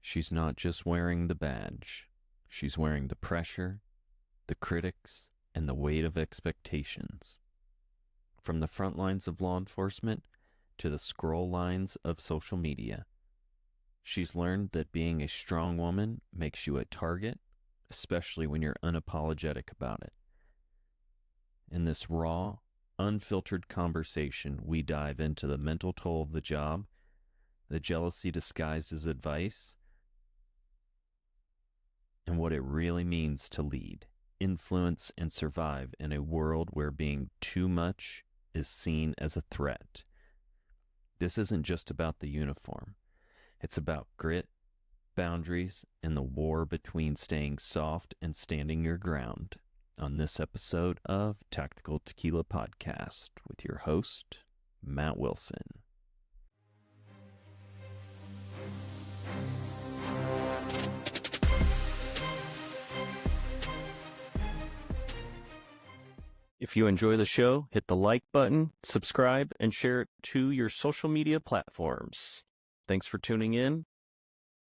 She's not just wearing the badge. She's wearing the pressure, the critics, and the weight of expectations. From the front lines of law enforcement to the scroll lines of social media, she's learned that being a strong woman makes you a target, especially when you're unapologetic about it. In this raw, unfiltered conversation, we dive into the mental toll of the job, the jealousy disguised as advice, and what it really means to lead, influence, and survive in a world where being too much is seen as a threat. This isn't just about the uniform. It's about grit, boundaries, and the war between staying soft and standing your ground. On this episode of Tactical Tequila Podcast with your host, Matt Wilson. If you enjoy the show, hit the like button, subscribe, and share it to your social media platforms. Thanks for tuning in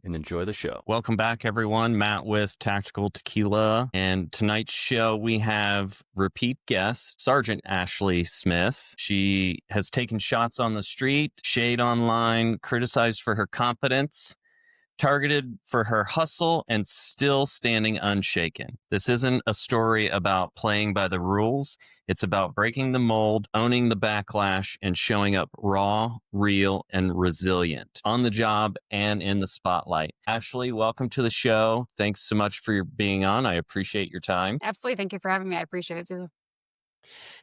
and enjoy the show. Welcome back, everyone. Matt with Tactical Tequila. And tonight's show, we have repeat guest, Sergeant Ashley Smith. She has taken shots on the street, shade online, criticized for her competence, targeted for her hustle, and still standing unshaken. This isn't a story about playing by the rules. It's about breaking the mold, owning the backlash, and showing up raw, real, and resilient on the job and in the spotlight. Ashley, welcome to the show. Thanks so much for being on. I appreciate your time. Absolutely. Thank you for having me. I appreciate it too.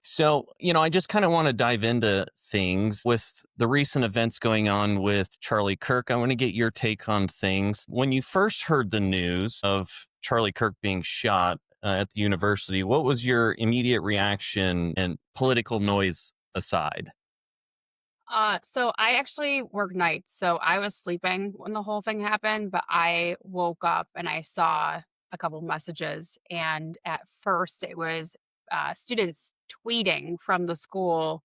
So, I just kind of want to dive into things with the recent events going on with Charlie Kirk. I want to get your take on things. When you first heard the news of Charlie Kirk being shot at the university, what was your immediate reaction, and political noise aside? So I actually work nights, so I was sleeping when the whole thing happened, but I woke up and I saw a couple messages, and at first it was students tweeting from the school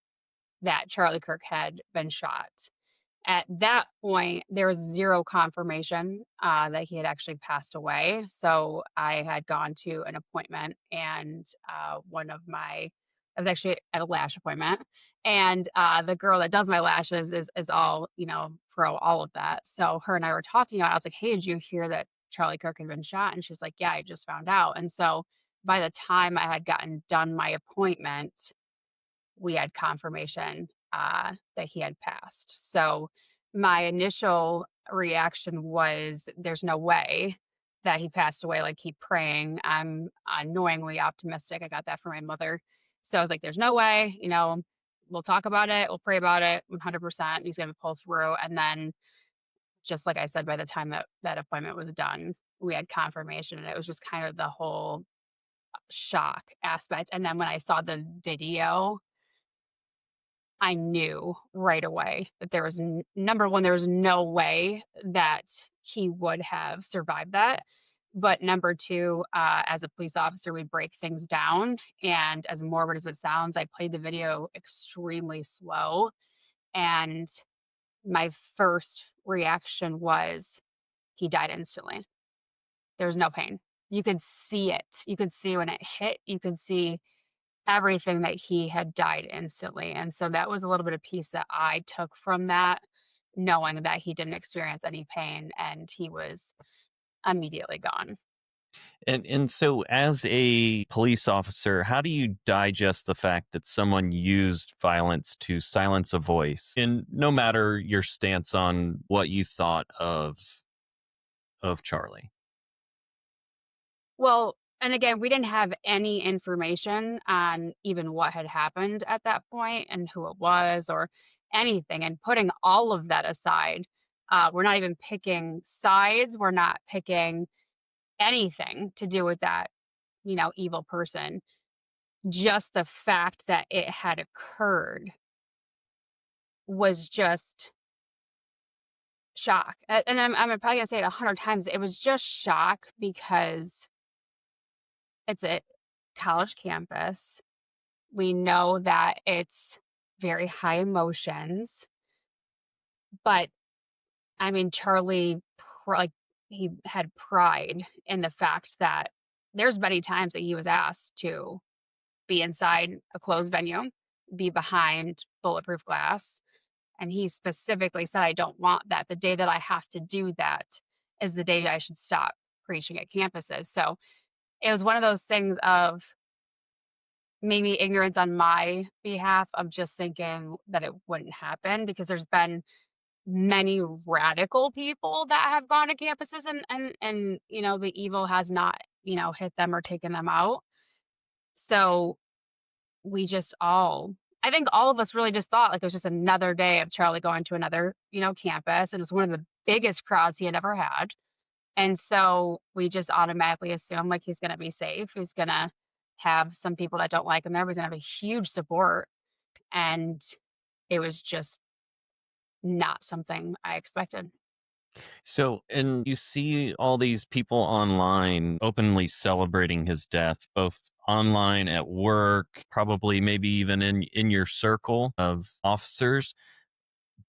that Charlie Kirk had been shot. At that point, there was zero confirmation that he had actually passed away. So I had gone to an appointment, and I was actually at a lash appointment, and the girl that does my lashes is all, pro all of that. So her and I were talking about it. I was like, hey, did you hear that Charlie Kirk had been shot? And she's like, yeah, I just found out. And so by the time I had gotten done my appointment, we had confirmation that he had passed. So my initial reaction was, there's no way that he passed away. Like, keep praying. I'm annoyingly optimistic. I got that from my mother. So I was like, there's no way, we'll talk about it. We'll pray about it 100%. He's going to pull through. And then, just like I said, by the time that appointment was done, we had confirmation. And it was just kind of the whole shock aspect. And then when I saw the video, I knew right away that there was number one, there was no way that he would have survived that. But number two, as a police officer, we break things down. And as morbid as it sounds, I played the video extremely slow. And my first reaction was, he died instantly. There was no pain. You could see it. You could see when it hit. You could see everything that he had died instantly. And so that was a little bit of piece that I took from that, knowing that he didn't experience any pain and he was immediately gone. And so as a police officer, how do you digest the fact that someone used violence to silence a voice? And no matter your stance on what you thought of Charlie. Well, and again, we didn't have any information on even what had happened at that point and who it was or anything. And putting all of that aside, we're not even picking sides. We're not picking anything to do with that, evil person. Just the fact that it had occurred was just shock. And I'm probably gonna say it 100 times. It was just shock because it's a college campus. We know that it's very high emotions, but I mean, Charlie, like, he had pride in the fact that there's many times that he was asked to be inside a closed venue, be behind bulletproof glass, and he specifically said, "I don't want that. The day that I have to do that is the day I should stop preaching at campuses." So it was one of those things of maybe ignorance on my behalf of just thinking that it wouldn't happen, because there's been many radical people that have gone to campuses, and the evil has not, hit them or taken them out. So we just all I think all of us really just thought like it was just another day of Charlie going to another, campus. And it was one of the biggest crowds he had ever had. And so we just automatically assume like he's gonna be safe. He's gonna have some people that don't like him there, but he's gonna have a huge support. And it was just not something I expected. So, and you see all these people online openly celebrating his death, both online, at work, probably maybe even in your circle of officers.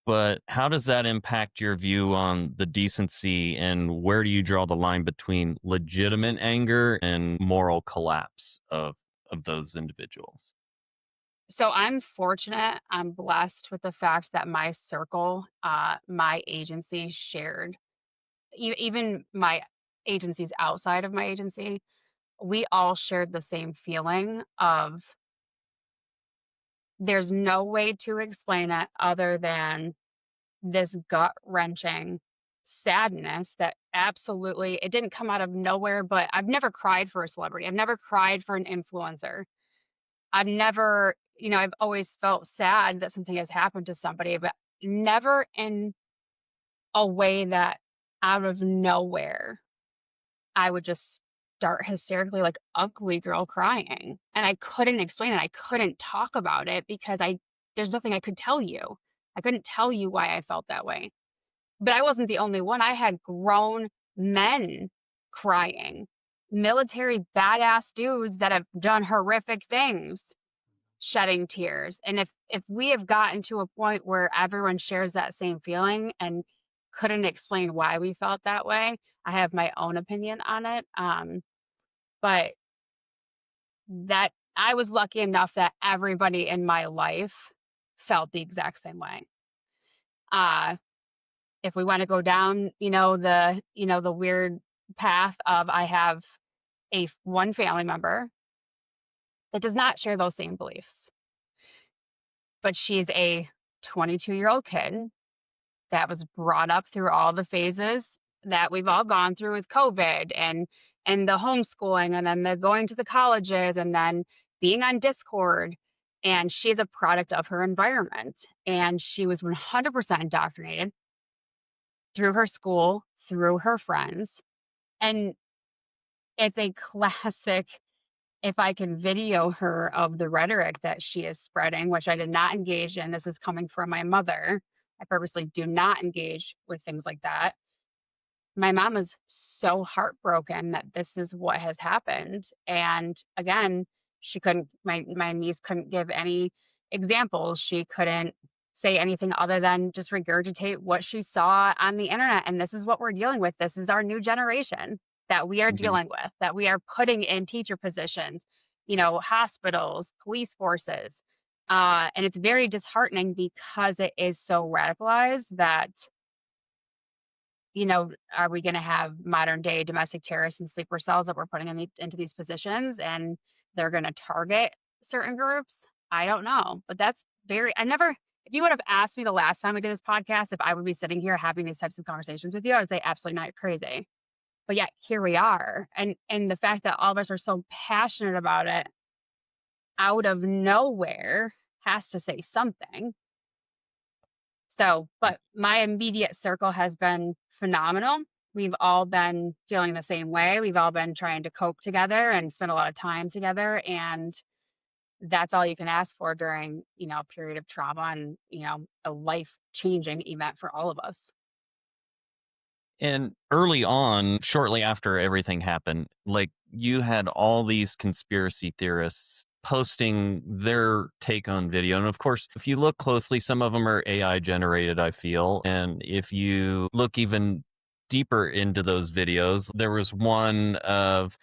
But how does that impact your view on the decency, and where do you draw the line between legitimate anger and moral collapse of those individuals? So I'm fortunate, I'm blessed with the fact that my circle, my agency shared, even my agencies outside of my agency, we all shared the same feeling of there's no way to explain it other than this gut-wrenching sadness that absolutely it didn't come out of nowhere. But I've never cried for a celebrity. I've never cried for an influencer. I've never, I've always felt sad that something has happened to somebody, but never in a way that out of nowhere I would just start hysterically, like ugly girl crying. And I couldn't explain it. I couldn't talk about it because there's nothing I could tell you. I couldn't tell you why I felt that way. But I wasn't the only one. I had grown men crying, military badass dudes that have done horrific things shedding tears. And if we have gotten to a point where everyone shares that same feeling and couldn't explain why we felt that way, I have my own opinion on it. But that I was lucky enough that everybody in my life felt the exact same way. Uh, if we want to go down, the weird path of I have one family member that does not share those same beliefs, but she's a 22-year-old kid that was brought up through all the phases that we've all gone through with COVID and the homeschooling and then the going to the colleges and then being on Discord. And she's a product of her environment. And she was 100% indoctrinated through her school, through her friends. And it's a classic, if I can video her, of the rhetoric that she is spreading, which I did not engage in. This is coming from my mother. I purposely do not engage with things like that. My mom is so heartbroken that this is what has happened. And again, my niece couldn't give any examples. She couldn't say anything other than just regurgitate what she saw on the internet. And this is what we're dealing with. This is our new generation that we are Mhm. dealing with, that we are putting in teacher positions, hospitals, police forces. And it's very disheartening because it is so radicalized that are we going to have modern day domestic terrorists and sleeper cells that we're putting into these positions and they're going to target certain groups? I don't know. But if you would have asked me the last time we did this podcast, if I would be sitting here having these types of conversations with you, I would say absolutely not, you're crazy. But yet here we are. And the fact that all of us are so passionate about it out of nowhere has to say something. So, but my immediate circle has been phenomenal. We've all been feeling the same way. We've all been trying to cope together and spend a lot of time together. And that's all you can ask for during, a period of trauma and, a life-changing event for all of us. And early on, shortly after everything happened, like, you had all these conspiracy theorists posting their take on video. And of course, if you look closely, some of them are AI generated, I feel. And if you look even deeper into those videos. There was one of,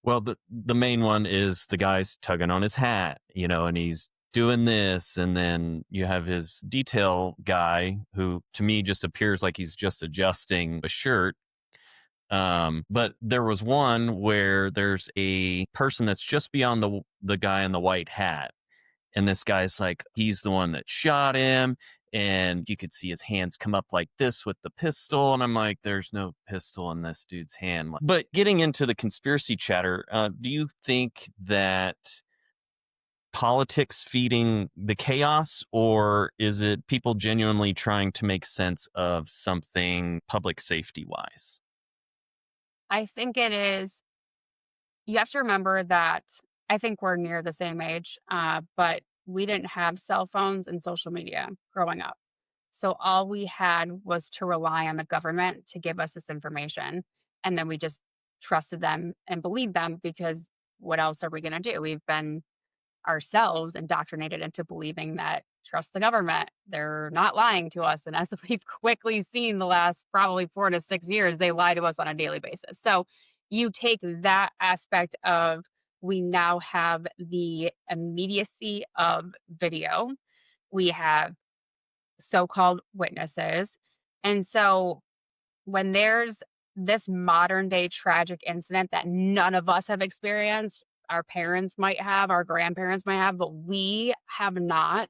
well, the main one is the guy's tugging on his hat, and he's doing this, and then you have his detail guy who to me just appears like he's just adjusting a shirt. But there was one where there's a person that's just beyond the guy in the white hat, and this guy's like, he's the one that shot him, and you could see his hands come up like this with the pistol, and I'm like, there's no pistol in this dude's hand. But getting into the conspiracy chatter, do you think that politics feeding the chaos, or is it people genuinely trying to make sense of something public safety wise? I think it is. You have to remember that I think we're near the same age, but we didn't have cell phones and social media growing up. So all we had was to rely on the government to give us this information. And then we just trusted them and believed them because what else are we going to do? We've been ourselves indoctrinated into believing that trust the government. They're not lying to us. And as we've quickly seen the last probably 4 to 6 years, they lie to us on a daily basis. So you take that aspect of we now have the immediacy of video, we have so called witnesses. And so when there's this modern day tragic incident that none of us have experienced, our parents might have, our grandparents might have, but we have not.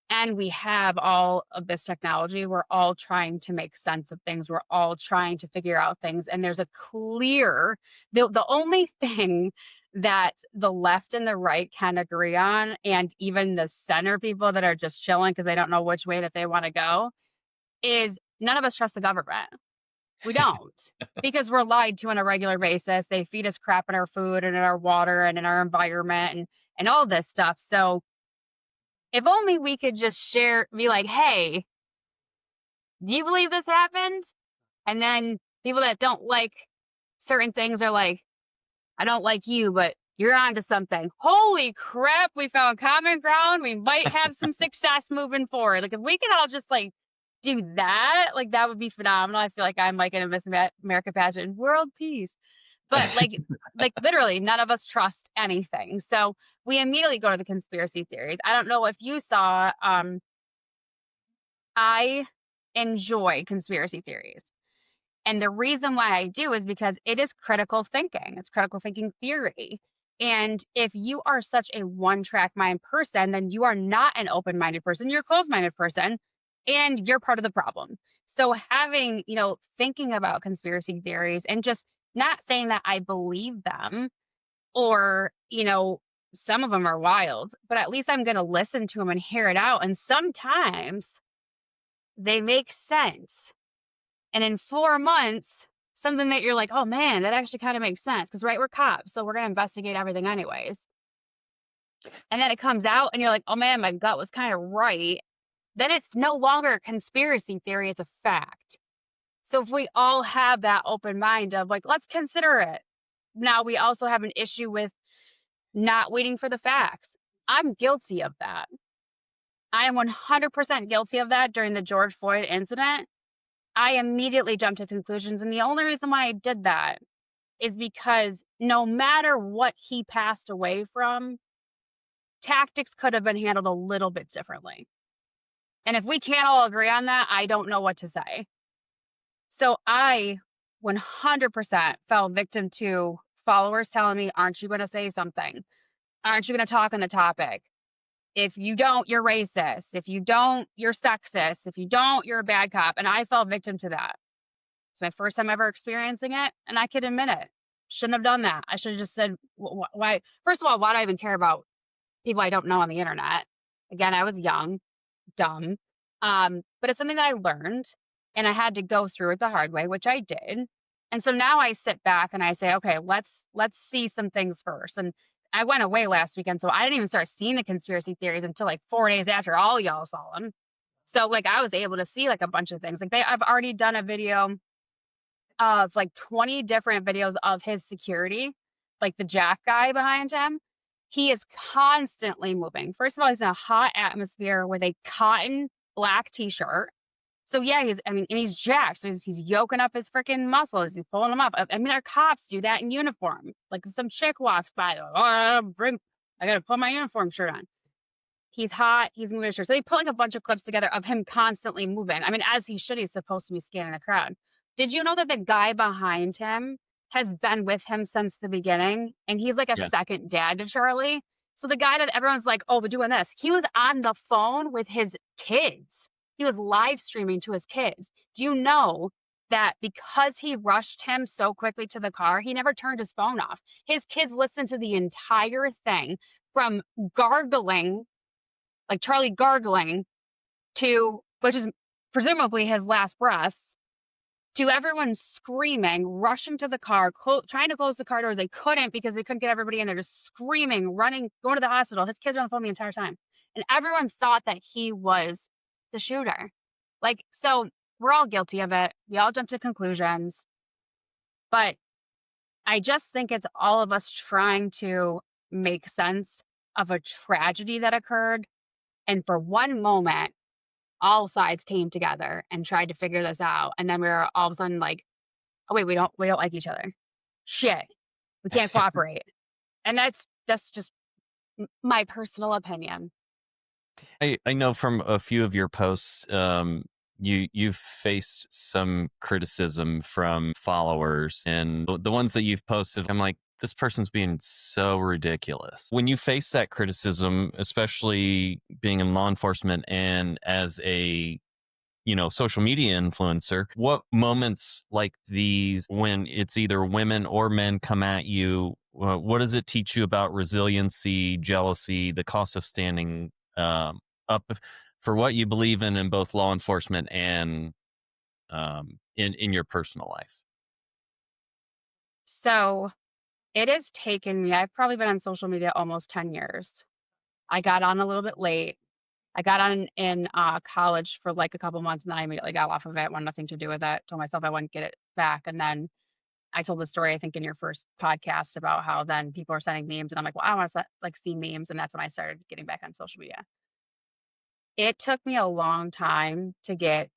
And we have all of this technology. We're all trying to make sense of things. We're all trying to figure out things. And there's a clear, the only thing that the left and the right can agree on, and even the center people that are just chilling because they don't know which way that they want to go, is none of us trust the government. We don't, because we're lied to on a regular basis. They feed us crap in our food and in our water and in our environment and all this stuff. So if only we could just share, be like, hey, do you believe this happened? And then people that don't like certain things are like, I don't like you, but you're onto something. Holy crap, we found common ground. We might have some success moving forward. Like if we can all just like do that, like that would be phenomenal. I feel like I'm like in a Miss America pageant, world peace. But like literally none of us trust anything. So we immediately go to the conspiracy theories. I don't know if you saw, I enjoy conspiracy theories. And the reason why I do is because it is critical thinking. It's critical thinking theory. And if you are such a one-track mind person, then you are not an open-minded person. You're a closed-minded person, and you're part of the problem. So having, thinking about conspiracy theories and just not saying that I believe them or, some of them are wild, but at least I'm going to listen to them and hear it out. And sometimes they make sense. And in 4 months, something that you're like, oh man, that actually kind of makes sense. Because, right, we're cops, so we're going to investigate everything anyways. And then it comes out and you're like, oh man, my gut was kind of right. Then it's no longer a conspiracy theory, it's a fact. So if we all have that open mind of like, let's consider it. Now we also have an issue with not waiting for the facts. I'm guilty of that. I am 100% guilty of that during the George Floyd incident. I immediately jumped to conclusions. And the only reason why I did that is because no matter what he passed away from, tactics could have been handled a little bit differently. And if we can't all agree on that, I don't know what to say. So I 100% fell victim to followers telling me, aren't you going to say something? Aren't you going to talk on the topic? If you don't, you're racist. If you don't, you're sexist. If you don't, you're a bad cop. And I fell victim to that. It's my first time ever experiencing it, and I can admit it. Shouldn't have done that. I should have just said, why? First of all, why do I even care about people I don't know on the internet? Again, I was young, dumb. But it's something that I learned, and I had to go through it the hard way, which I did. And so now I sit back and I say, okay, let's see some things first. And I went away last weekend, so I didn't even start seeing the conspiracy theories until like 4 days after all y'all saw them. So like I was able to see like a bunch of things. Like I've already done a video of like 20 different videos of his security, like the Jack guy behind him. He is constantly moving. First of all, he's in a hot atmosphere with a cotton black t-shirt. So yeah, he's jacked. So he's yoking up his freaking muscles. He's pulling them up. I mean, our cops do that in uniform. Like if some chick walks by, they're like, I gotta put my uniform shirt on. He's hot. He's moving his shirt. So they put like a bunch of clips together of him constantly moving. I mean, as he should. He's supposed to be scanning the crowd. Did you know that the guy behind him has been with him since the beginning, and he's like a Yeah. second dad to Charlie? So the guy that everyone's like, oh, we're doing this. He was on the phone with his kids. He was live streaming to his kids. Do you know that because he rushed him so quickly to the car, he never turned his phone off? His kids listened to the entire thing from gargling, like Charlie gargling, to, which is presumably his last breaths, to everyone screaming, rushing to the car, trying to close the car doors. They couldn't because they couldn't get everybody in there, just screaming, running, going to the hospital. His kids were on the phone the entire time. And everyone thought that he was the shooter. Like, so we're all guilty of it. We all jump to conclusions. But I just think it's all of us trying to make sense of a tragedy that occurred. And for one moment, all sides came together and tried to figure this out. And then we were all of a sudden like, oh wait, we don't like each other. Shit. We can't cooperate. And that's just my personal opinion. I know from a few of your posts, you've faced some criticism from followers, and the ones that you've posted, I'm like, this person's being so ridiculous. When you face that criticism, especially being in law enforcement and as a social media influencer, what moments like these, when it's either women or men come at you, what does it teach you about resiliency, jealousy, the cost of standing up for what you believe in both law enforcement and in your personal life? So it has taken me, I've probably been on social media almost 10 years. I got on a little bit late. I got on in college for like a couple months, and then I immediately got off of it. Wanted nothing to do with it. Told myself I wouldn't get it back. And then I told the story, I think, in your first podcast about how then people are sending memes, and I'm like, well, I want to like see memes, and that's when I started getting back on social media. It took me a long time to get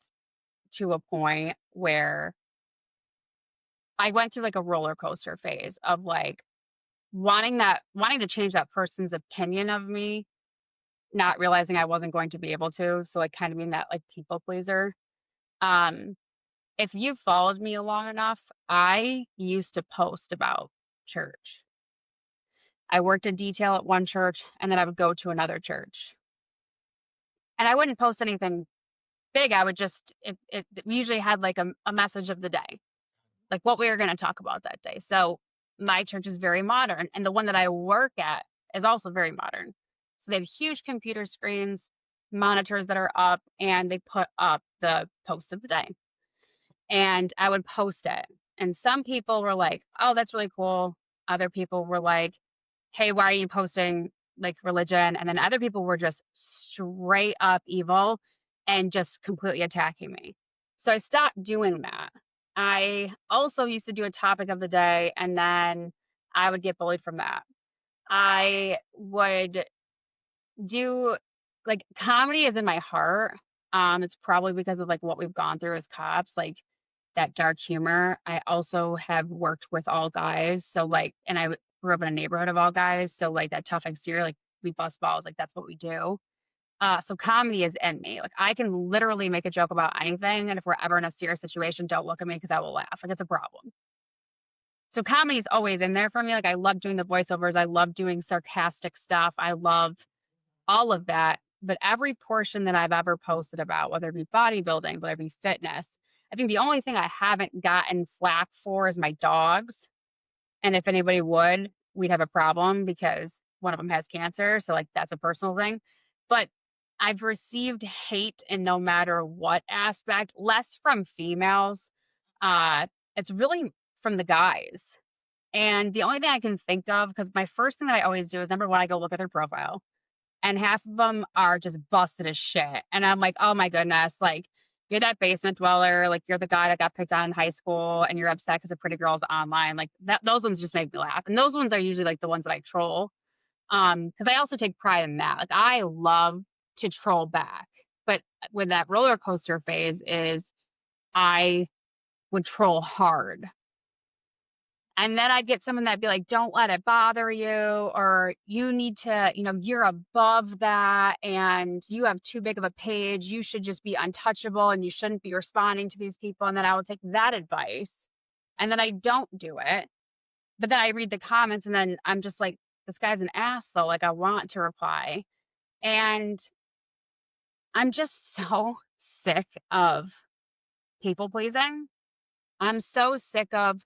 to a point where I went through like a roller coaster phase of like wanting to change that person's opinion of me, not realizing I wasn't going to be able to. So like kind of being that like people pleaser. Um, if you've followed me long enough, I used to post about church. I worked in detail at one church, and then I would go to another church. And I wouldn't post anything big. I would just, we usually had like a message of the day, like what we were going to talk about that day. So my church is very modern, and the one that I work at is also very modern. So they have huge computer screens, monitors that are up, and they put up the post of the day. And I would post it. And some people were like, oh, that's really cool. Other people were like, hey, why are you posting like religion? And then other people were just straight up evil and just completely attacking me. So I stopped doing that. I also used to do a topic of the day, and then I would get bullied from that. I would do, like, comedy is in my heart. It's probably because of like what we've gone through as cops, like that dark humor. I also have worked with all guys, so like, and grew up in a neighborhood of all guys, so like that tough exterior, like we bust balls, like that's what we do. So comedy is in me. Like I can literally make a joke about anything, and if we're ever in a serious situation, don't look at me because I will laugh. Like it's a problem. So comedy is always in there for me. Like I love doing the voiceovers. I love doing sarcastic stuff. I love all of that. But every portion that I've ever posted about, whether it be bodybuilding, whether it be fitness, I think the only thing I haven't gotten flack for is my dogs. And if anybody would, we'd have a problem because one of them has cancer. So like that's a personal thing. But I've received hate in no matter what aspect, less from females. It's really from the guys. And the only thing I can think of, because my first thing that I always do is number one, I go look at their profile, and half of them are just busted as shit. And I'm like, oh my goodness, like you're that basement dweller, like you're the guy that got picked on in high school, and you're upset because a pretty girl's online. Like that, those ones just make me laugh. And those ones are usually like the ones that I troll. Because I also take pride in that. Like I love to troll back. But with that roller coaster phase is I would troll hard. And then I'd get someone that'd be like, don't let it bother you, or you need to, you're above that and you have too big of a page. You should just be untouchable and you shouldn't be responding to these people. And then I would take that advice and then I don't do it. But then I read the comments and then I'm just like, this guy's an ass though. Like I want to reply. And I'm just so sick of people pleasing. I'm so sick of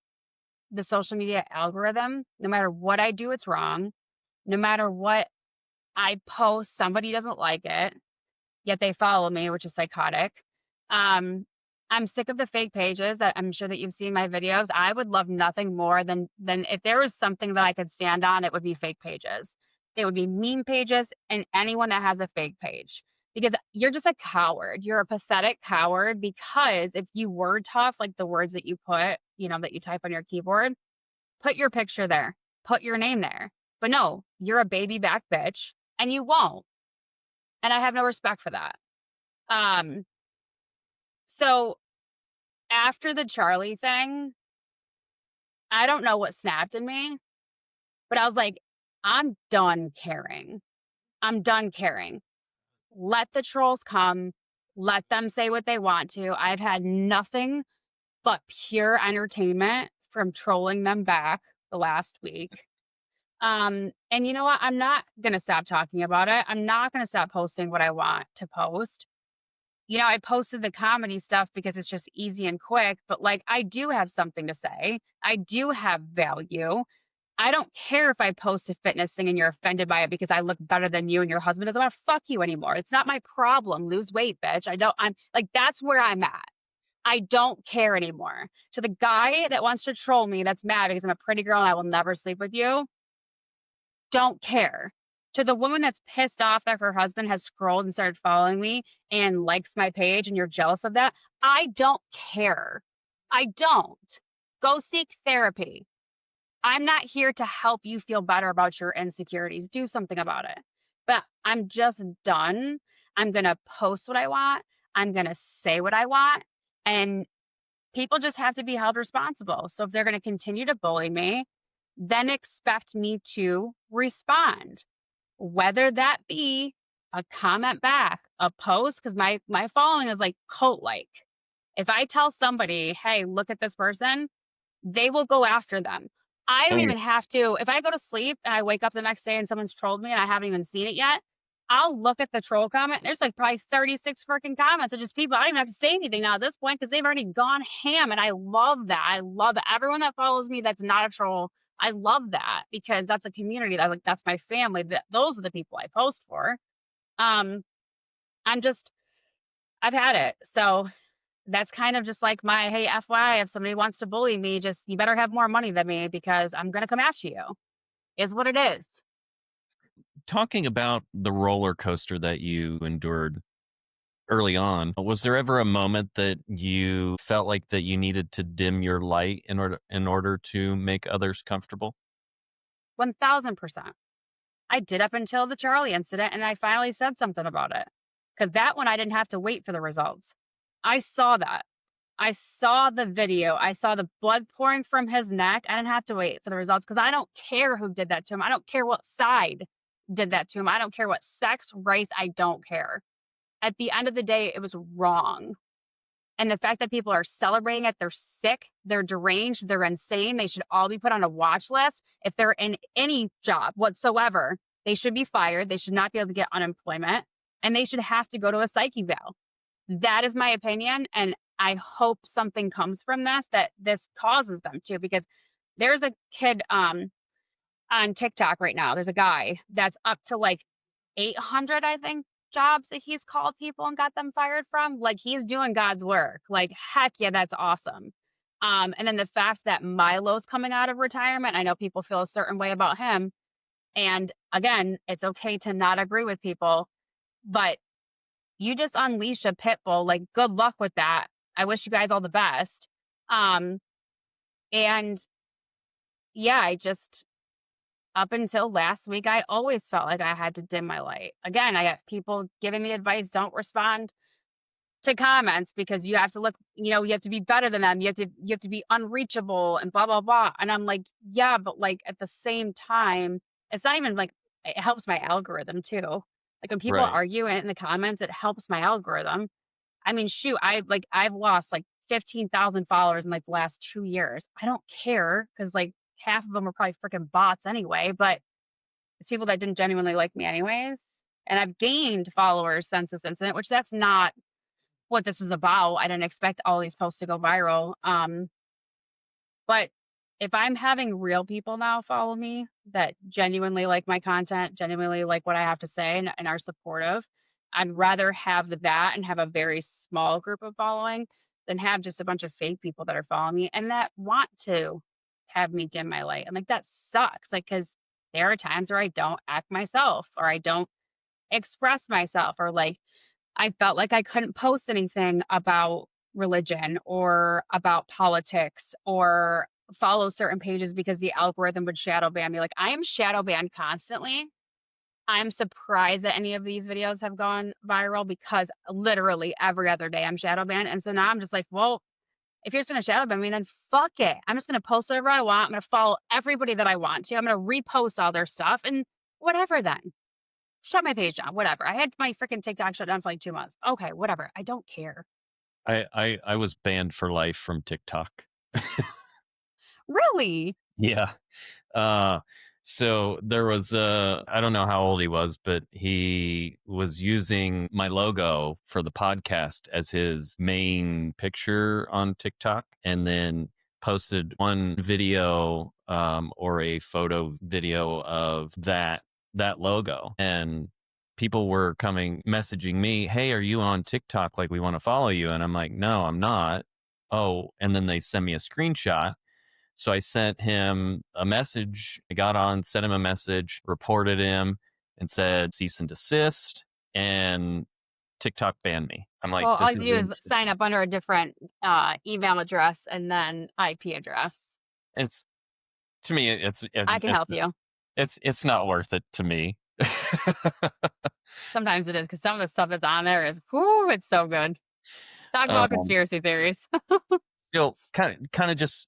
the social media algorithm. No matter what I do, it's wrong. No matter what I post, somebody doesn't like it, yet they follow me, which is psychotic. Um, I'm sick of the fake pages that I'm sure that you've seen my videos. I would love nothing more than if there was something that I could stand on, it would be fake pages. It would be meme pages and anyone that has a fake page. Because you're just a coward. You're a pathetic coward because if you were tough, like the words that you put, that you type on your keyboard, put your picture there, put your name there. But no, you're a baby back bitch and you won't. And I have no respect for that. Um, so after the Charlie thing, I don't know what snapped in me, but I was like, I'm done caring. I'm done caring. Let the trolls come. Let them say what they want to. I've had nothing but pure entertainment from trolling them back the last week. And you know what? I'm not going to stop talking about it. I'm not going to stop posting what I want to post. I posted the comedy stuff because it's just easy and quick, but like I do have something to say. I do have value. I don't care if I post a fitness thing and you're offended by it because I look better than you and your husband doesn't want to fuck you anymore. It's not my problem. Lose weight, bitch. I'm like, that's where I'm at. I don't care anymore. To the guy that wants to troll me, that's mad because I'm a pretty girl and I will never sleep with you, don't care. To the woman that's pissed off that her husband has scrolled and started following me and likes my page and you're jealous of that, I don't care. I don't. Go seek therapy. I'm not here to help you feel better about your insecurities. Do something about it. But I'm just done. I'm going to post what I want. I'm going to say what I want. And people just have to be held responsible. So if they're going to continue to bully me, then expect me to respond, whether that be a comment back, a post, because my following is like cult-like. If I tell somebody, hey, look at this person, they will go after them. I don't even have to, if I go to sleep and I wake up the next day and someone's trolled me and I haven't even seen it yet, I'll look at the troll comment. There's like probably 36 freaking comments of just people. I don't even have to say anything now at this point because they've already gone ham. And I love that. I love everyone that follows me that's not a troll. I love that because that's a community that like that's my family. Those are the people I post for. Um, I've had it. So that's kind of just like my, hey, FYI, if somebody wants to bully me, just you better have more money than me because I'm gonna come after you, is what it is. Talking about the roller coaster that you endured early on, was there ever a moment that you felt like that you needed to dim your light in order to make others comfortable? 1000%. I did up until the Charlie incident, and I finally said something about it. Because that one I didn't have to wait for the results. I saw that. I saw the video. I saw the blood pouring from his neck. I didn't have to wait for the results because I don't care who did that to him. I don't care what side did that to him. I don't care what sex, race, I don't care. At the end of the day, it was wrong. And the fact that people are celebrating it, they're sick, they're deranged, they're insane. They should all be put on a watch list. If they're in any job whatsoever, they should be fired. They should not be able to get unemployment and they should have to go to a psyche eval. That is my opinion. And I hope something comes from this, that this causes them to, because there's a kid on TikTok right now. There's a guy that's up to like 800, I think, jobs that he's called people and got them fired from. Like he's doing God's work. Like, heck yeah, that's awesome. And then the fact that Milo's coming out of retirement, I know people feel a certain way about him. And again, it's okay to not agree with people, but you just unleash a pit bull. Like, good luck with that. I wish you guys all the best. And yeah, up until last week, I always felt like I had to dim my light. Again, I got people giving me advice, don't respond to comments because you have to look, you have to be better than them. You have to be unreachable and blah blah blah. And I'm like, yeah, but like at the same time, it's not even like it helps my algorithm too. Like when people Right. argue in the comments, it helps my algorithm. I mean, shoot, I've lost like 15,000 followers in like the last 2 years. I don't care because like half of them are probably freaking bots anyway, but it's people that didn't genuinely like me anyways. And I've gained followers since this incident, which that's not what this was about. I didn't expect all these posts to go viral. But if I'm having real people now follow me that genuinely like my content, genuinely like what I have to say, and are supportive, I'd rather have that and have a very small group of following than have just a bunch of fake people that are following me and that want to have me dim my light. And like that sucks. Like, because there are times where I don't act myself or I don't express myself or like I felt like I couldn't post anything about religion or about politics or follow certain pages because the algorithm would shadow ban me. Like I am shadow banned constantly. I'm surprised that any of these videos have gone viral because literally every other day I'm shadow banned. And so now I'm just like, well, if you're just gonna shadow ban me, then fuck it. I'm just gonna post whatever I want. I'm gonna follow everybody that I want to. I'm gonna repost all their stuff and whatever then. Shut my page down, whatever. I had my freaking TikTok shut down for like 2 months. Okay, whatever. I don't care. I was banned for life from TikTok. Really? Yeah. Uh, so there was I don't know how old he was, but he was using my logo for the podcast as his main picture on TikTok, and then posted one video or a photo video of that logo, and people were coming messaging me, "Hey, are you on TikTok? Like, we want to follow you." And I'm like, "No, I'm not." Oh, and then they send me a screenshot, so I sent him a message. I got on, sent him a message, reported him, and said cease and desist. And TikTok banned me. I'm like, Well, all I this have is to do is insane. sign up under a different email address and then IP address. It's to me, I can help you. it's not worth it to me. Sometimes it is because some of the stuff that's on there is, whoo, it's so good. Talk about um, conspiracy theories. Still, kind of just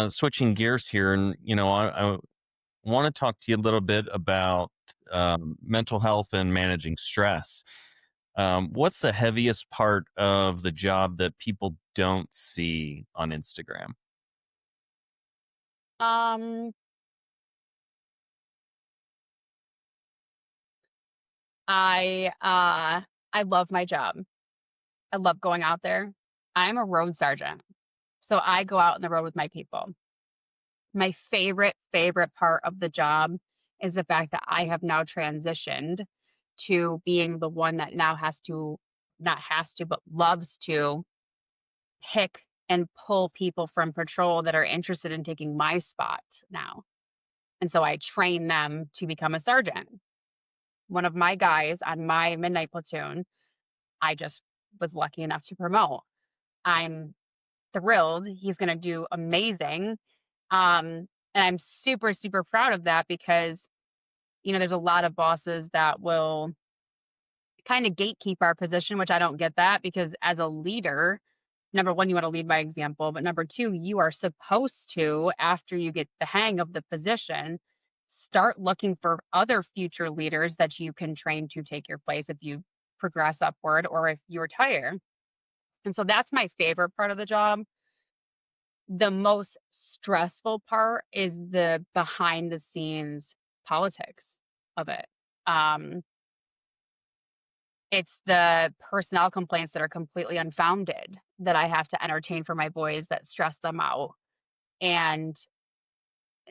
switching gears here, and I want to talk to you a little bit about mental health and managing stress. What's the heaviest part of the job that people don't see on Instagram? um, I I love my job. I love going out there. I'm a road sergeant. So I go out on the road with my people. My favorite part of the job is the fact that I have now transitioned to being the one that now not has to, but loves to pick and pull people from patrol that are interested in taking my spot now. And so I train them to become a sergeant. One of my guys on my midnight platoon, I just was lucky enough to promote. I'm thrilled. He's going to do amazing. And I'm super, super proud of that because, there's a lot of bosses that will kind of gatekeep our position, which I don't get that because as a leader, number one, you want to lead by example. But number two, you are supposed to, after you get the hang of the position, start looking for other future leaders that you can train to take your place if you progress upward or if you retire. And so that's my favorite part of the job. The most stressful part is the behind the scenes politics of it. Um, it's the personnel complaints that are completely unfounded that I have to entertain for my boys that stress them out. And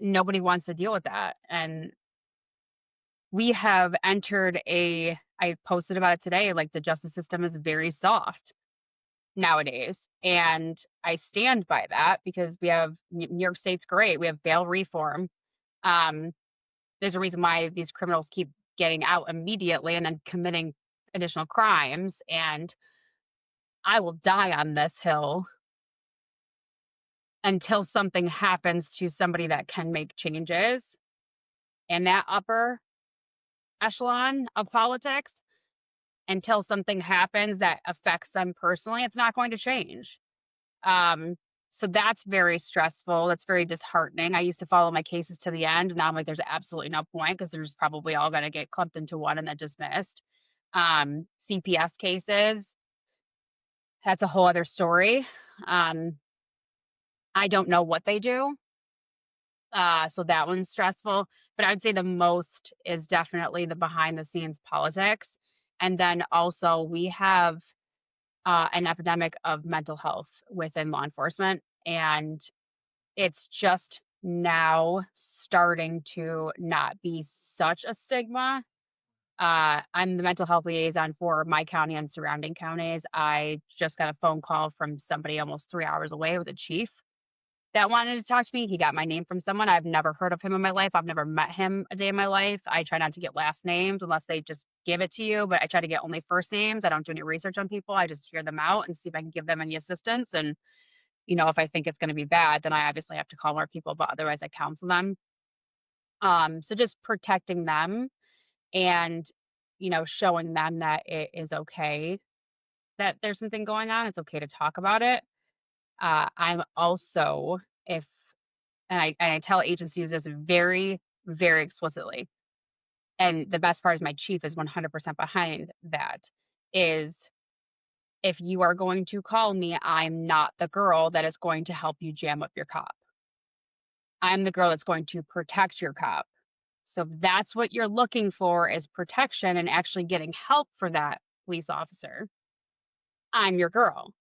nobody wants to deal with that. And we have entered I posted about it today, like the justice system is very soft nowadays. And I stand by that because we have New York State's great. We have bail reform. Um, there's a reason why these criminals keep getting out immediately and then committing additional crimes. And I will die on this hill until something happens to somebody that can make changes. in that upper echelon of politics until something happens that affects them personally, it's not going to change. Um, so that's very stressful. That's very disheartening. I used to follow my cases to the end. Now I'm like, there's absolutely no point because there's probably all going to get clumped into one and then dismissed. CPS cases, that's a whole other story. Um, I don't know what they do. So that one's stressful. But I would say the most is definitely the behind the scenes politics. And then also we have an epidemic of mental health within law enforcement. And it's just now starting to not be such a stigma. I'm the mental health liaison for my county and surrounding counties. I just got a phone call from somebody almost 3 hours away. It was a chief that wanted to talk to me. He got my name from someone. I've never heard of him in my life. I've never met him a day in my life. I try not to get last names unless they just give it to you, but I try to get only first names. I don't do any research on people. I just hear them out and see if I can give them any assistance. And, if I think it's going to be bad, then I obviously have to call more people, but otherwise I counsel them. So just protecting them and, showing them that it is okay that there's something going on. It's okay to talk about it. I'm also, if and I tell agencies this very, very explicitly. And the best part is my chief is 100% behind that is if you are going to call me, I'm not the girl that is going to help you jam up your cop. I'm the girl that's going to protect your cop. So if that's what you're looking for is protection and actually getting help for that police officer, I'm your girl.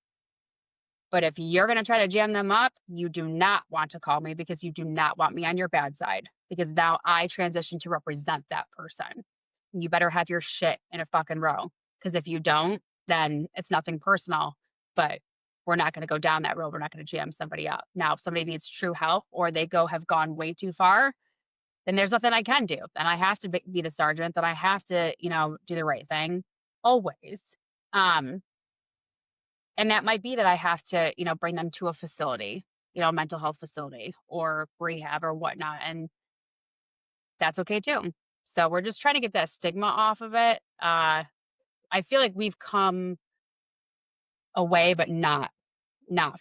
But if you're going to try to jam them up, you do not want to call me because you do not want me on your bad side because now I transition to represent that person. You better have your shit in a fucking row because if you don't, then it's nothing personal, but we're not going to go down that road. We're not going to jam somebody up. Now, if somebody needs true help or they have gone way too far, then there's nothing I can do. Then I have to be the sergeant, then I have to, do the right thing always. And that might be that I have to, bring them to a facility, a mental health facility or rehab or whatnot. And that's okay too. So we're just trying to get that stigma off of it. I feel like we've come away, but not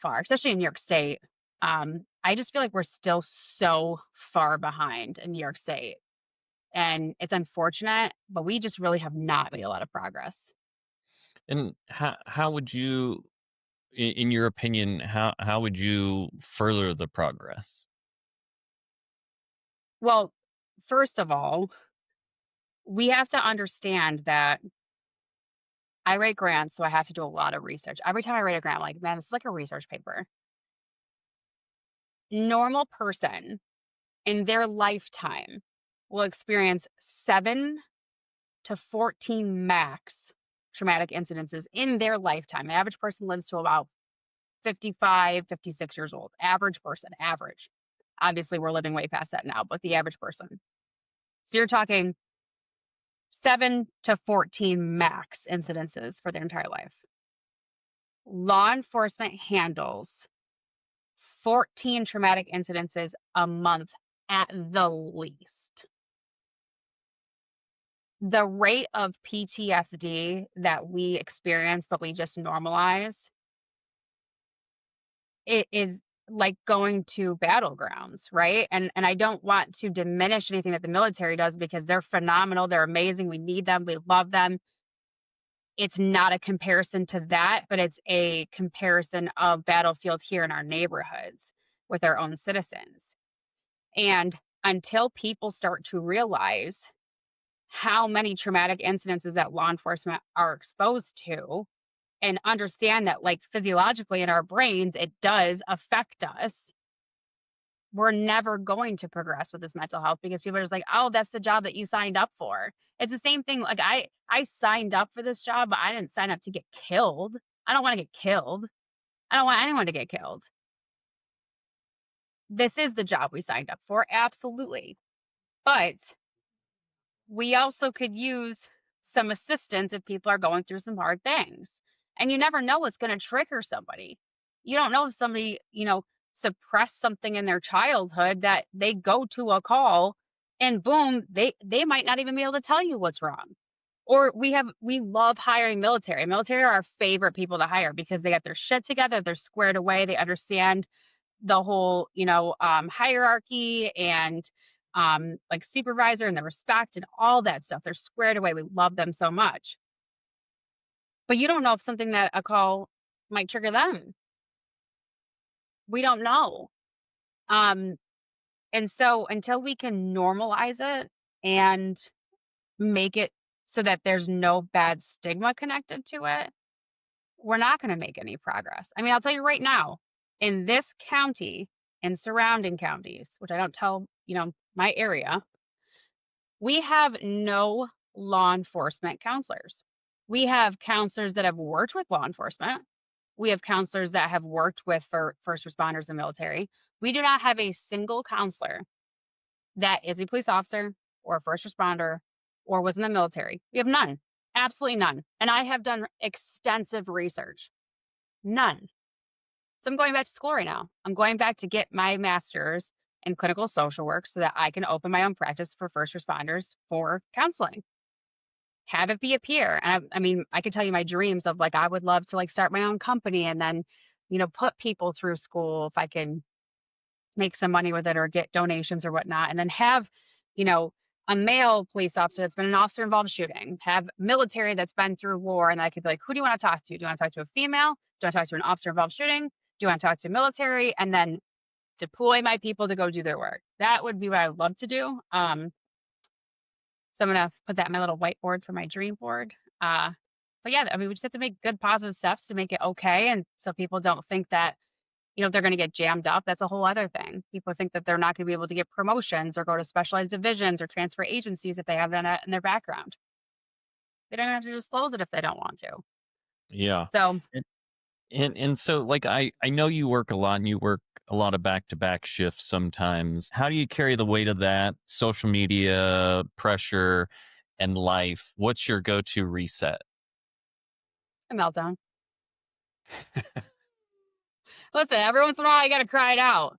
far, especially in New York State. I just feel like we're still so far behind in New York State. And it's unfortunate, but we just really have not made a lot of progress. And how would you, in your opinion, how would you further the progress? Well, first of all, we have to understand that I write grants, so I have to do a lot of research. Every time I write a grant, I'm like, man, this is like a research paper. Normal person in their lifetime will experience 7 to 14 max traumatic incidences in their lifetime. The average person lives to about 55, 56 years old. Average person, average. Obviously, we're living way past that now, but the average person. So you're talking 7 to 14 max incidences for their entire life. Law enforcement handles 14 traumatic incidences a month at the least. The rate of PTSD that we experience, but we just normalize, it is like going to battlegrounds, right? And I don't want to diminish anything that the military does because they're phenomenal, they're amazing, we need them, we love them. It's not a comparison to that, but it's a comparison of battlefield here in our neighborhoods with our own citizens. And until people start to realize how many traumatic incidences that law enforcement are exposed to and understand that, like, physiologically in our brains, it does affect us, we're never going to progress with this mental health because people are just like, oh, that's the job that you signed up for. It's the same thing. Like I signed up for this job, but I didn't sign up to get killed. I don't want to get killed. I don't want anyone to get killed. This is the job we signed up for. Absolutely. But we also could use some assistance if people are going through some hard things. And you never know what's going to trigger somebody. You don't know if somebody, suppressed something in their childhood that they go to a call and boom, they might not even be able to tell you what's wrong. Or we love hiring military. Military are our favorite people to hire because they got their shit together, they're squared away, they understand the whole, hierarchy and like supervisor and the respect and all that stuff. They're squared away. We love them so much. But you don't know if something that a call might trigger them. We don't know. Um, and so until we can normalize it and make it so that there's no bad stigma connected to it, we're not going to make any progress. I mean, I'll tell you right now, in this county and surrounding counties, which I don't tell, my area, we have no law enforcement counselors. We have counselors that have worked with law enforcement. We have counselors that have worked with first responders and military. We do not have a single counselor that is a police officer or a first responder or was in the military. We have none, absolutely none. And I have done extensive research. None. So I'm going back to school right now. I'm going back to get my master's in clinical social work so that I can open my own practice for first responders for counseling. Have it be a peer. And I mean, I could tell you my dreams of like, I would love to like start my own company and then, put people through school if I can make some money with it or get donations or whatnot. And then have, you know, a male police officer that's been an officer involved shooting, have military that's been through war. And I could be like, who do you want to talk to? Do you want to talk to a female? Do you want to talk to an officer involved shooting? Do you want to talk to military? And then deploy my people to go do their work. That would be what I would love to do. So I'm gonna put that in my little whiteboard for my dream board. But yeah, I mean, we just have to make good positive steps to make it okay, and so people don't think that they're gonna get jammed up. That's a whole other thing. People think that they're not gonna be able to get promotions or go to specialized divisions or transfer agencies if they have that in their background. They don't even have to disclose it if they don't want to. Yeah. So And so like I know you work a lot and you work a lot of back-to-back shifts sometimes. How do you carry the weight of that social media pressure and life? What's your go-to reset? a meltdown. Listen, every once in a while, you got to cry it out.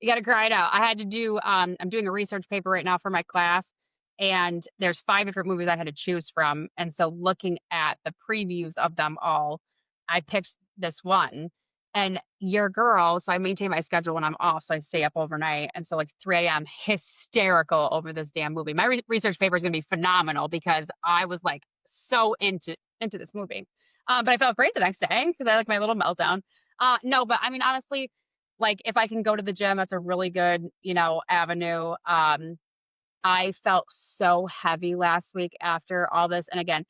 You gotta cry it out. I had to do, I'm doing a research paper right now for my class, and there's 5 different movies I had to choose from, and so looking at the previews of them all, I picked this one, and your girl so I maintain my schedule when I'm off, so I stay up overnight, and so, like, 3 AM, hysterical over this damn movie. My research paper is gonna be phenomenal because I was, like, so into this movie. But I felt great the next day because I like my little meltdown. No, but I mean, honestly, like, if I can go to the gym, that's a really good, avenue. I felt so heavy last week after all this. And again,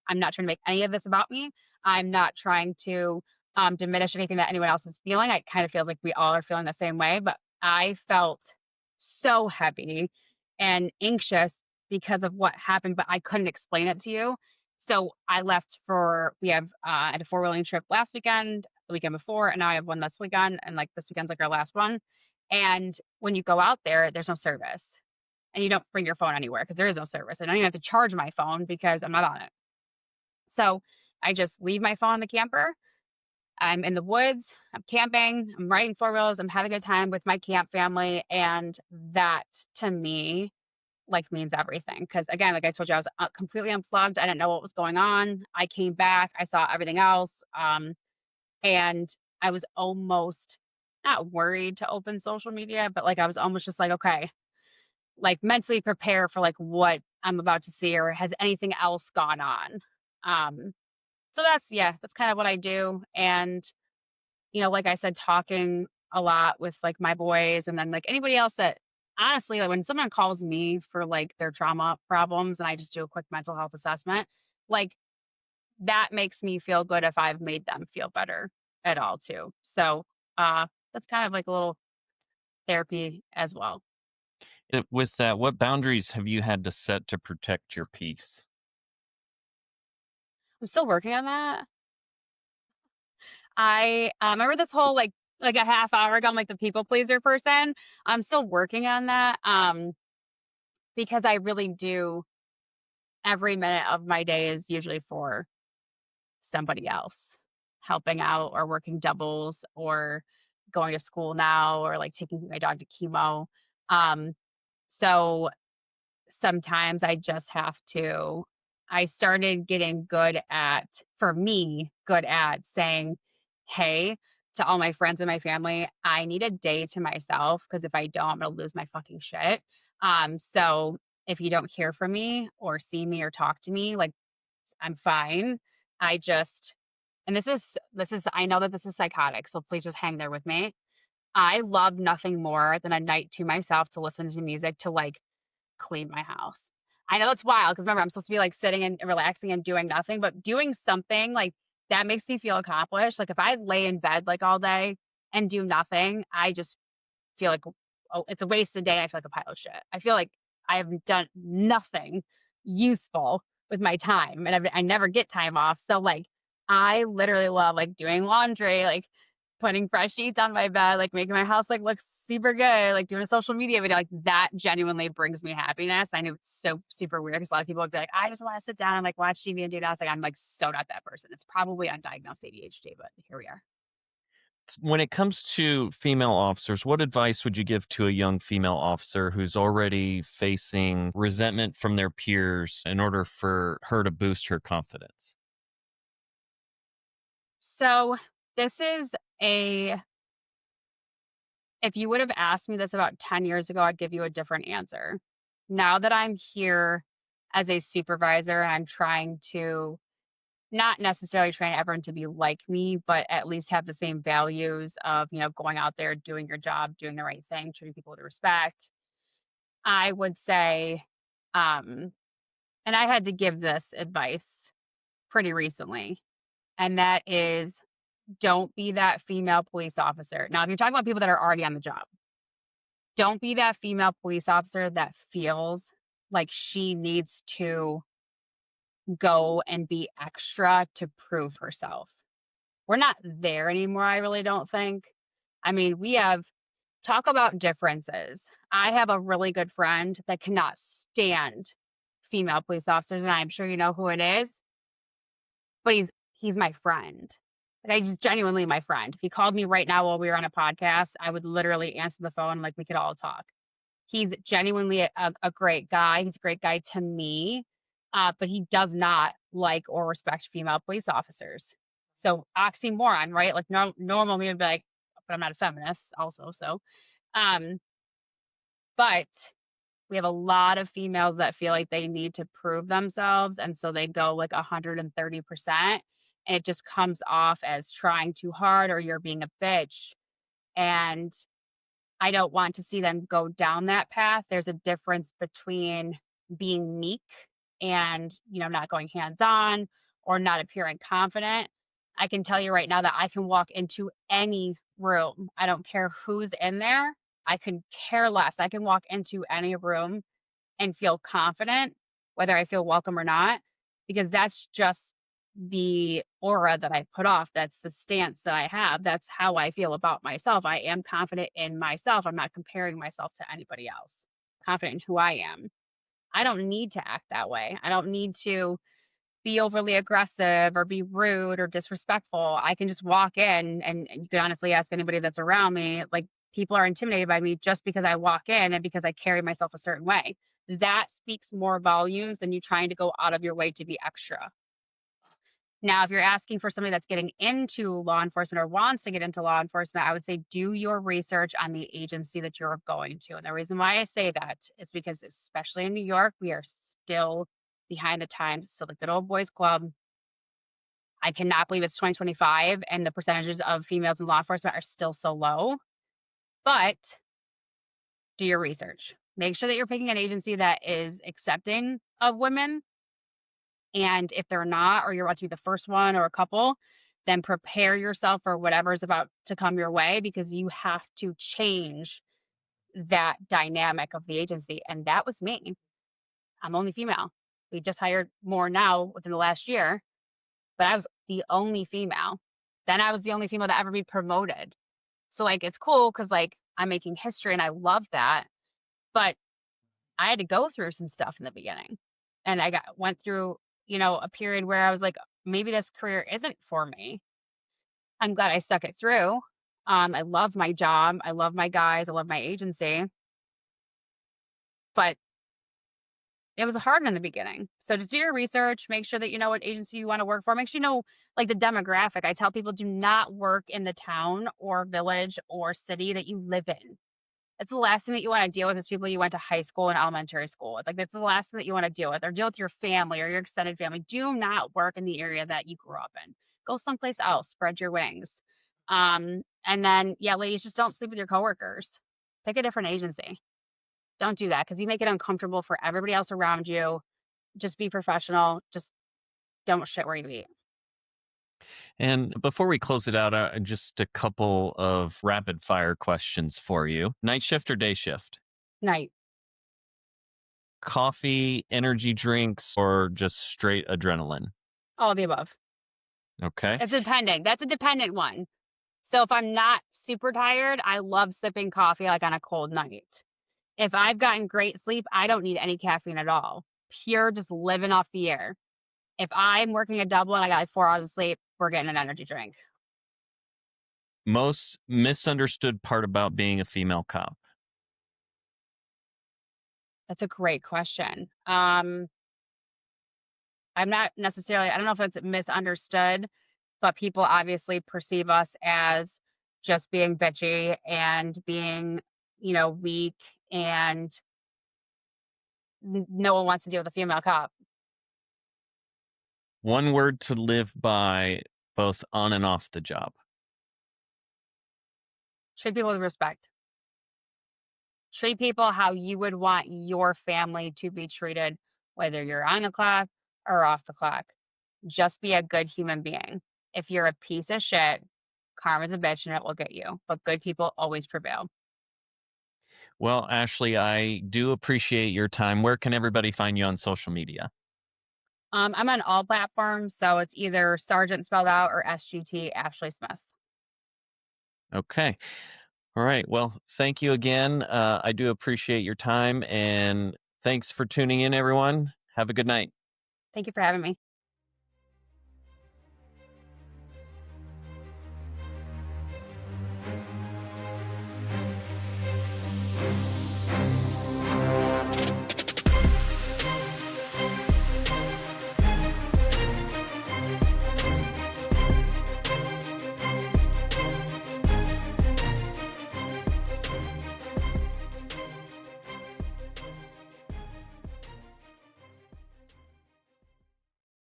I'm not trying to make any of this about me. I'm not trying to diminish anything that anyone else is feeling. It kind of feels like we all are feeling the same way, but I felt so heavy and anxious because of what happened, but I couldn't explain it to you. So I left I had a four-wheeling trip last weekend, the weekend before, and now I have one this weekend. And like this weekend's like our last one. And when you go out there, there's no service and you don't bring your phone anywhere because there is no service. I don't even have to charge my phone because I'm not on it. So I just leave my phone in the camper. I'm in the woods, I'm camping, I'm riding four wheels, I'm having a good time with my camp family. And that to me, like means everything. Cause again, like I told you, I was completely unplugged. I didn't know what was going on. I came back, I saw everything else. And I was almost not worried to open social media, but like I was almost just like, okay, like mentally prepare for like what I'm about to see or has anything else gone on. Um, so that's kind of what I do. And, like I said, talking a lot with like my boys and then like anybody else that honestly, like when someone calls me for like their trauma problems and I just do a quick mental health assessment, like that makes me feel good if I've made them feel better at all too. So that's kind of like a little therapy as well. With that, what boundaries have you had to set to protect your peace? I'm still working on that. I remember this whole like a half hour ago, I'm like the people pleaser person. I'm still working on that because I really do every minute of my day is usually for somebody else, helping out or working doubles or going to school now or like taking my dog to chemo. Um, so sometimes I just have to I started getting good at, for me, good at saying, "Hey," to all my friends and my family, "I need a day to myself because if I don't, I'm gonna lose my fucking shit. So if you don't hear from me or see me or talk to me, like, I'm fine. I just" and this is I know that this is psychotic, so please just hang there with me. I love nothing more than a night to myself to listen to music to, like, clean my house. I know it's wild because remember, I'm supposed to be, like, sitting and relaxing and doing nothing, but doing something, like, that makes me feel accomplished. Like, if I lay in bed, like, all day and do nothing, I just feel like, oh, it's a wasted day. I feel like a pile of shit. I feel like I have done nothing useful with my time, and I never get time off. So like, I literally love like doing laundry, like putting fresh sheets on my bed, like making my house like look super good, like doing a social media video. Like that genuinely brings me happiness. I know it's so super weird because a lot of people would be like, I just want to sit down and like watch TV and do nothing. I'm like so not that person. It's probably undiagnosed ADHD, but here we are. When it comes to female officers, what advice would you give to a young female officer who's already facing resentment from their peers in order for her to boost her confidence? So this is a if you would have asked me this about 10 years ago, I'd give you a different answer. Now that I'm here as a supervisor, I'm trying to not necessarily train everyone to be like me, but at least have the same values of, going out there, doing your job, doing the right thing, treating people with respect. I would say, um, and I had to give this advice pretty recently, and that is don't be that female police officer. Now, if you're talking about people that are already on the job, don't be that female police officer that feels like she needs to go and be extra to prove herself. We're not there anymore, I really don't think. I mean, we have talk about differences. I have a really good friend that cannot stand female police officers, and I'm sure you know who it is, but he's my friend. Like, he's genuinely my friend. If he called me right now while we were on a podcast, I would literally answer the phone, like, we could all talk. He's genuinely a great guy. He's a great guy to me, but he does not like or respect female police officers. So oxymoron, right? Like normal me would be like, but I'm not a feminist also. So, um, but we have a lot of females that feel like they need to prove themselves, and so they go like 130%, and it just comes off as trying too hard or you're being a bitch. And I don't want to see them go down that path. There's a difference between being meek and, not going hands-on or not appearing confident. I can tell you right now that I can walk into any room. I don't care who's in there. I can care less. I can walk into any room and feel confident, whether I feel welcome or not, because that's just the aura that I put off. That's the stance that I have. That's how I feel about myself. I am confident in myself. I'm not comparing myself to anybody else. Confident in who I am. I don't need to act that way. I don't need to be overly aggressive or be rude or disrespectful. I can just walk in and you can honestly ask anybody that's around me, like people are intimidated by me just because I walk in and because I carry myself a certain way. That speaks more volumes than you trying to go out of your way to be extra. Now, if you're asking for somebody that's getting into law enforcement or wants to get into law enforcement, I would say do your research on the agency that you're going to. And the reason why I say that is because, especially in New York, we are still behind the times. So the good old boys club, I cannot believe it's 2025 and the percentages of females in law enforcement are still so low. But do your research. Make sure that you're picking an agency that is accepting of women. And if they're not, or you're about to be the first one or a couple, then prepare yourself for whatever is about to come your way because you have to change that dynamic of the agency. And that was me. I'm only female. We just hired more now within the last year, but I was the only female. Then I was the only female to ever be promoted. So like it's cool because like I'm making history and I love that. But I had to go through some stuff in the beginning. And I went through, a period where I was like, maybe this career isn't for me. I'm glad I stuck it through. I love my job. I love my guys. I love my agency. But It was hard in the beginning. So just do your research, make sure that you know what agency you wanna work for, make sure you know, like, the demographic. I tell people do not work in the town or village or city that you live in. That's the last thing that you wanna deal with is people you went to high school and elementary school with. Like, that's the last thing that you wanna deal with, or deal with your family or your extended family. Do not work in the area that you grew up in. Go someplace else, spread your wings. And then, yeah, ladies, just don't sleep with your coworkers. Pick a different agency. Don't do that because you make it uncomfortable for everybody else around you. Just be professional. Just don't shit where you eat. And before we close it out, just a couple of rapid fire questions for you. Night shift or day shift? Night. Coffee, energy drinks, or just straight adrenaline? All of the above. Okay. It's dependent. That's a dependent one. So if I'm not super tired, I love sipping coffee like on a cold night. If I've gotten great sleep, I don't need any caffeine at all. Pure, just living off the air. If I'm working a double and I got like 4 hours of sleep, we're getting an energy drink. Most misunderstood part about being a female cop? That's a great question. I'm not necessarily, I don't know if it's misunderstood, but people obviously perceive us as just being bitchy and being, weak, and no one wants to deal with a female cop. One word to live by both on and off the job. Treat people with respect. Treat people how you would want your family to be treated, whether you're on the clock or off the clock. Just be a good human being. If you're a piece of shit, karma's a bitch and it will get you. But good people always prevail. Well, Ashley, I do appreciate your time. Where can everybody find you on social media? I'm on all platforms, so it's either Sergeant spelled out or SGT Ashley Smith. Okay. All right. Well, thank you again. I do appreciate your time and thanks for tuning in, everyone. Have a good night. Thank you for having me.